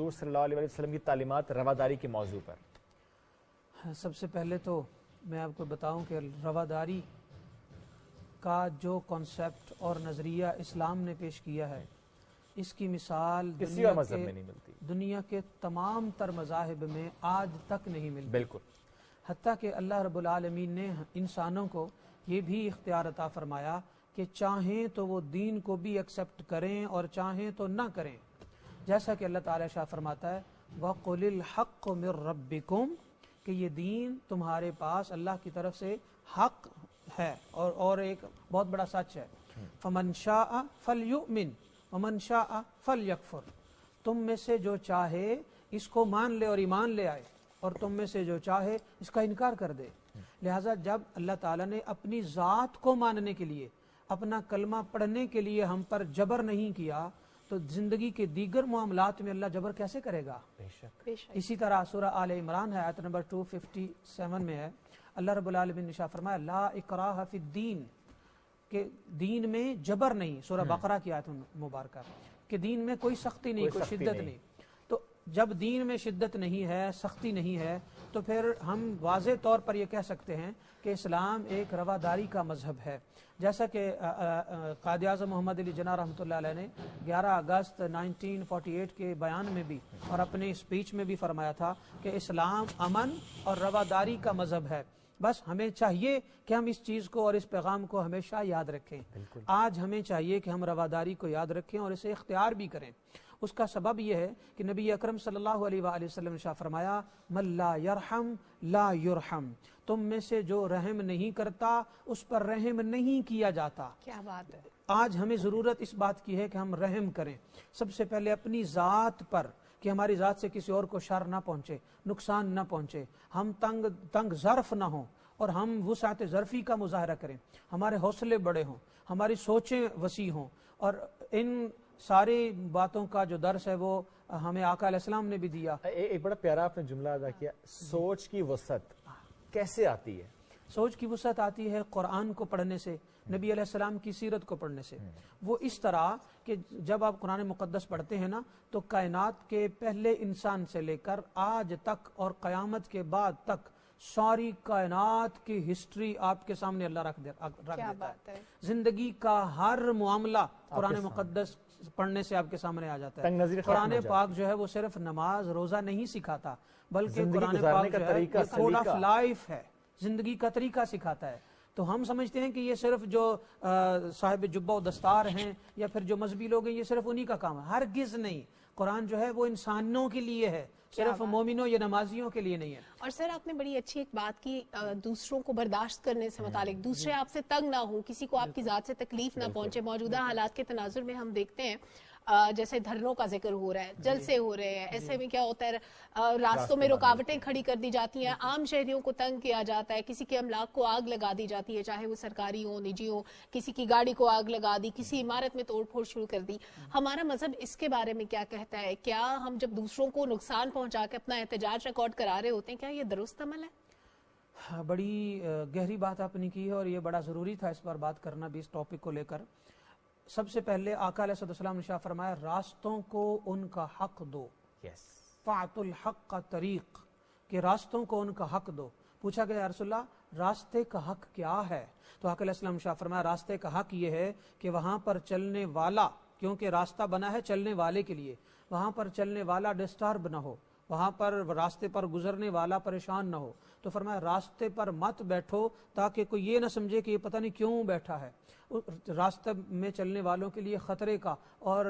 حضور صلی اللہ علیہ وسلم کی تعلیمات رواداری کے موضوع پر؟ سب سے پہلے تو میں آپ کو بتاؤں کہ رواداری کا جو کانسیپٹ اور نظریہ اسلام نے پیش کیا ہے اس کی مثال کسی اور مذہب میں نہیں ملتی، دنیا کے تمام تر مذاہب میں آج تک نہیں ملتی. بالکل. حتیٰ کہ اللہ رب العالمین نے انسانوں کو یہ بھی اختیار عطا فرمایا کہ چاہیں تو وہ دین کو بھی ایکسیپٹ کریں اور چاہیں تو نہ کریں. جیسا کہ اللہ تعالیٰ شاہ فرماتا ہے وَقُلِ الْحَقُّ مِن رَبِّكُمْ کہ یہ دین تمہارے پاس اللہ کی طرف سے حق ہے اور ایک بہت بڑا سچ ہے. فَمَنْ شَاءَ فَلْيُؤْمِنْ وَمَنْ شَاءَ فَلْيَكْفُرْ تم میں سے جو چاہے اس کو مان لے اور ایمان لے آئے اور تم میں سے جو چاہے اس کا انکار کر دے. لہٰذا جب اللہ تعالیٰ نے اپنی ذات کو ماننے کے لیے اپنا کلمہ پڑھنے کے لیے ہم پر جبر نہیں کیا تو زندگی کے دیگر معاملات میں اللہ جبر کیسے کرے گا؟ بے شک. اسی طرح سورہ آل عمران ہے آیت نمبر 257 میں ہے اللہ رب العالمین نے ارشاد فرمایا لا اکراہ فی الدین کہ دین میں جبر نہیں. سورہ بقرہ کی آیت مبارکہ کہ دین میں کوئی سختی نہیں، کوئی شدت نہیں. تو جب دین میں شدت نہیں ہے، سختی نہیں ہے تو پھر ہم واضح طور پر یہ کہہ سکتے ہیں کہ اسلام ایک رواداری کا مذہب ہے. جیسا کہ قائد اعظم محمد علی جناح رحمۃ اللہ علیہ نے 11 اگست 1948 کے بیان میں بھی اور اپنے اسپیچ میں بھی فرمایا تھا کہ اسلام امن اور رواداری کا مذہب ہے. بس ہمیں چاہیے کہ ہم اس چیز کو اور اس پیغام کو ہمیشہ یاد رکھیں. آج ہمیں چاہیے کہ ہم رواداری کو یاد رکھیں اور اسے اختیار بھی کریں. اس کا سبب یہ ہے کہ نبی اکرم صلی اللہ علیہ وآلہ وسلم نے فرمایا من لا یرحم لا یرحم تم میں سے جو رحم نہیں کرتا اس پر رحم نہیں کیا جاتا. کیا بات ہے. آج ہمیں ضرورت اس بات کی ہے کہ ہم رحم کریں سب سے پہلے اپنی ذات پر کہ ہماری ذات سے کسی اور کو شر نہ پہنچے، نقصان نہ پہنچے، ہم تنگ ظرف نہ ہوں اور ہم وسعت ظرفی کا مظاہرہ کریں، ہمارے حوصلے بڑے ہوں، ہماری سوچیں وسیع ہوں. اور ان ساری باتوں کا جو درس ہے وہ ہمیں آقا علیہ السلام نے بھی دیا. ایک بڑا پیارا آپ نے جملہ ادا کیا، سوچ کی وسعت کیسے آتی ہے؟ سوچ کی وسعت آتی ہے قرآن کو پڑھنے سے، نبی علیہ السلام کی سیرت کو پڑھنے سے. وہ اس طرح کہ جب آپ قرآن مقدس پڑھتے ہیں نا تو کائنات کے پہلے انسان سے لے کر آج تک اور قیامت کے بعد تک ساری کائنات کی ہسٹری آپ کے سامنے اللہ رکھ دیتا ہے. زندگی کا ہر معاملہ قرآن مقدس پڑھنے سے آپ کے سامنے آ جاتا ہے. قرآن پاک جو ہے وہ صرف نماز روزہ نہیں سکھاتا بلکہ قرآن پاک جو ہے کوڈ آف لائف ہے، زندگی کا طریقہ سکھاتا ہے. تو ہم سمجھتے ہیں کہ یہ صرف جو صاحب جبہ و دستار ہیں یا پھر جو مذہبی لوگ ہیں یہ صرف انہی کا کام ہے. ہرگز نہیں. قرآن جو ہے وہ انسانوں کے لیے ہے، صرف مومنوں یا نمازیوں کے لیے نہیں ہے. اور سر آپ نے بڑی اچھی ایک بات کی دوسروں کو برداشت کرنے سے متعلق، دوسرے آپ سے تنگ نہ ہوں، کسی کو آپ کی ذات سے تکلیف نہ پہنچے. موجودہ حالات کے تناظر میں ہم دیکھتے ہیں جیسے دھرنوں کا ذکر ہو رہا ہے، جلسے ہو رہے ہیں، ایسے میں کیا ہوتا ہے راستوں میں رکاوٹیں کھڑی کر دی جاتی ہیں، عام شہریوں کو تنگ کیا جاتا ہے، کسی کے املاک کو آگ لگا دی جاتی ہے، چاہے وہ سرکاری ہو نجی ہو، کسی کی گاڑی کو آگ لگا دی، کسی عمارت میں توڑ پھوڑ شروع کر دی. ہمارا مذہب اس کے بارے میں کیا کہتا ہے؟ کیا ہم جب دوسروں کو نقصان پہنچا کے اپنا احتجاج ریکارڈ کرا رہے ہوتے ہیں کیا یہ درست عمل ہے؟ بڑی گہری بات آپ نے کی ہے اور یہ بڑا ضروری تھا اس پر بات کرنا بھی اس ٹاپک کو لے کر. سب سے پہلے آقا علیہ السلام نے شاہ فرمایا راستوں کو ان کا حق دو. فَاعْتُوا الْحَقَّ طریق کہ راستوں کو ان کا حق دو. پوچھا گیا یا رسول اللہ راستے کا حق کیا ہے؟ تو آقا علیہ السلام شاہ فرمایا راستے کا حق یہ ہے کہ وہاں پر چلنے والا، کیونکہ راستہ بنا ہے چلنے والے کے لیے، وہاں پر چلنے والا ڈسٹرب نہ ہو، وہاں پر راستے پر گزرنے والا پریشان نہ ہو. تو فرمایا راستے پر مت بیٹھو تاکہ کوئی یہ نہ سمجھے کہ یہ پتہ نہیں کیوں بیٹھا ہے. راستہ میں چلنے والوں کے لیے خطرے کا اور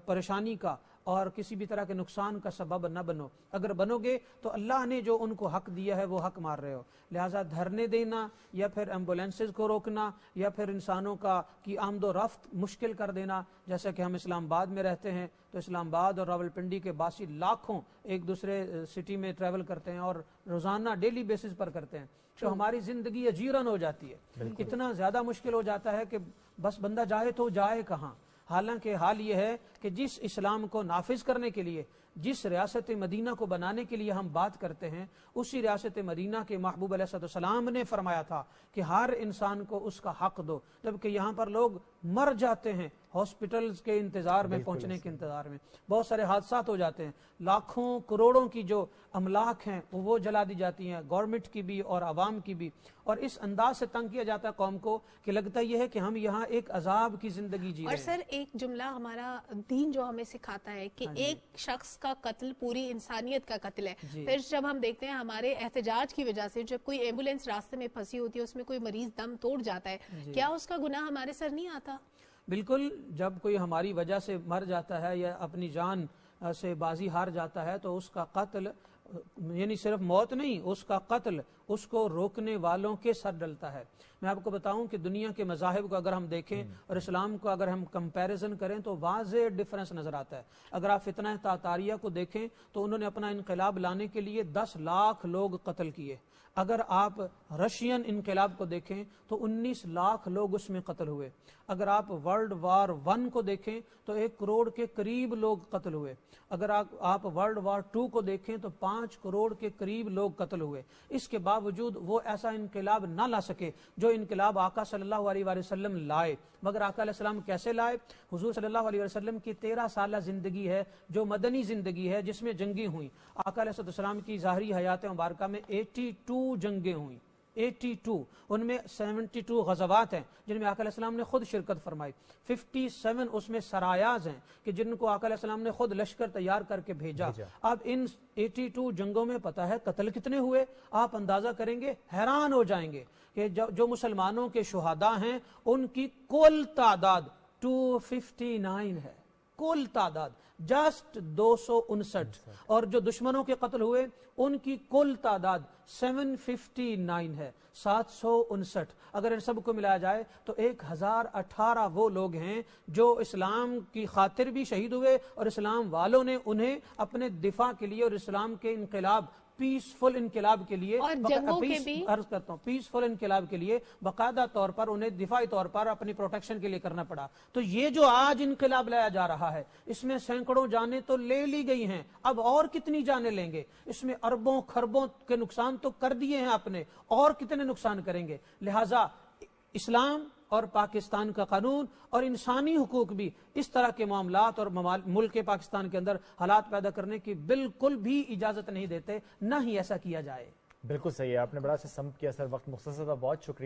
پریشانی کا اور کسی بھی طرح کے نقصان کا سبب نہ بنو. اگر بنو گے تو اللہ نے جو ان کو حق دیا ہے وہ حق مار رہے ہو. لہٰذا دھرنے دینا یا پھر ایمبولینسز کو روکنا یا پھر انسانوں کی آمد و رفت مشکل کر دینا، جیسا کہ ہم اسلام آباد میں رہتے ہیں تو اسلام آباد اور راولپنڈی کے باسی لاکھوں ایک دوسرے سٹی میں ٹریول کرتے ہیں اور روزانہ ڈیلی بیسس پر کرتے ہیں تو ہماری زندگی اجیرن ہو جاتی ہے. اتنا زیادہ مشکل ہو جاتا ہے کہ بس بندہ جائے تو جائے کہاں. حالانکہ حال یہ ہے کہ جس اسلام کو نافذ کرنے کے لیے، جس ریاست مدینہ کو بنانے کے لیے ہم بات کرتے ہیں، اسی ریاست مدینہ کے محبوب علیہ السلام نے فرمایا تھا کہ ہر انسان کو اس کا حق دو. جبکہ یہاں پر لوگ مر جاتے ہیں ہاسپٹلز کے انتظار میں پہنچنے کے انتظار میں، بہت سارے حادثات ہو جاتے ہیں، لاکھوں کروڑوں کی جو املاک ہیں وہ جلا دی جاتی ہیں، گورنمنٹ کی بھی اور عوام کی بھی، اور اس انداز سے تنگ کیا جاتا ہے قوم کو کہ لگتا یہ ہے کہ ہم یہاں ایک عذاب کی زندگی جی رہے ہیں۔ اور سر ایک جملہ ہمارا دین جو ہمیں سکھاتا ہے کہ ایک شخص کا قتل پوری انسانیت کا قتل ہے۔ پھر جب ہم دیکھتے ہیں ہمارے احتجاج کی وجہ سے جب کوئی ایمبولینس راستے میں پھنسی ہوتی ہے، اس میں کوئی مریض دم توڑ جاتا ہے، کیا اس کا گناہ ہمارے سر نہیں آتا؟ بالکل، جب کوئی ہماری وجہ سے مر جاتا ہے یا اپنی جان سے بازی ہار جاتا ہے تو اس کا قتل یعنی صرف موت نہیں، اس کا قتل اس کو روکنے والوں کے سر ڈلتا ہے۔ میں آپ کو بتاؤں کہ دنیا کے مذاہب کو اگر ہم دیکھیں اور اسلام کو اگر ہم کمپیریزن کریں تو واضح ڈفرنس نظر آتا ہے۔ اگر آپ فتنہ تاتاریہ کو دیکھیں تو انہوں نے اپنا انقلاب لانے کے لیے 10 لاکھ لوگ قتل کیے۔ اگر آپ رشین انقلاب کو دیکھیں تو 19 لاکھ لوگ اس میں قتل ہوئے۔ اگر آپ ورلڈ وار 1 کو دیکھیں تو 1 کروڑ کے قریب لوگ قتل ہوئے۔ اگر آپ ورلڈ وار 2 کو دیکھیں تو 5 کروڑ کے قریب لوگ قتل ہوئے۔ اس کے باوجود وہ ایسا انقلاب نہ لا سکے جو انقلاب آقا صلی اللہ علیہ وآلہ وسلم لائے۔ مگر آقا علیہ السلام کیسے لائے؟ حضور صلی اللہ علیہ وسلم کی 13 سالہ زندگی ہے جو مدنی زندگی ہے، جس میں جنگیں ہوئیں۔ آقا علیہ السلام کی ظاہری حیات مبارکہ میں 82 جنگیں ہوئیں، 82، ان میں 72 غزوات ہیں جن میں آقا علیہ السلام نے خود شرکت فرمائی، 57 اس میں سرایاز ہیں کہ جن کو آقا علیہ السلام نے خود لشکر تیار کر کے بھیجا۔ اب ان 82 جنگوں میں پتہ ہے قتل کتنے ہوئے؟ آپ اندازہ کریں گے حیران ہو جائیں گے کہ جو مسلمانوں کے شہداء ہیں ان کی کل تعداد 259 ہے، کل تعداد جسٹ 259، اور جو دشمنوں کے قتل ہوئے ان کی کل تعداد 759 ہے، 759۔ اگر ان سب کو ملایا جائے تو 1018 وہ لوگ ہیں جو اسلام کی خاطر بھی شہید ہوئے اور اسلام والوں نے انہیں اپنے دفاع کے لیے اور اسلام کے انقلاب پیسفل انقلاب کے لیے عرض کرتا ہوں پیسفل انقلاب کے لیے باقاعدہ طور پر انہیں دفاعی طور پر اپنی پروٹیکشن کے لیے کرنا پڑا۔ تو یہ جو آج انقلاب لایا جا رہا ہے اس میں سینکڑوں جانیں تو لے لی گئی ہیں، اب اور کتنی جانیں لیں گے؟ اس میں اربوں خربوں کے نقصان تو کر دیے ہیں آپ نے، اور کتنے نقصان کریں گے؟ لہٰذا اسلام اور پاکستان کا قانون اور انسانی حقوق بھی اس طرح کے معاملات اور ملک پاکستان کے اندر حالات پیدا کرنے کی بالکل بھی اجازت نہیں دیتے، نہ ہی ایسا کیا جائے۔ بالکل صحیح ہے، آپ نے بڑا اچھا سم کیا سر، وقت مختصر تھا، بہت شکریہ۔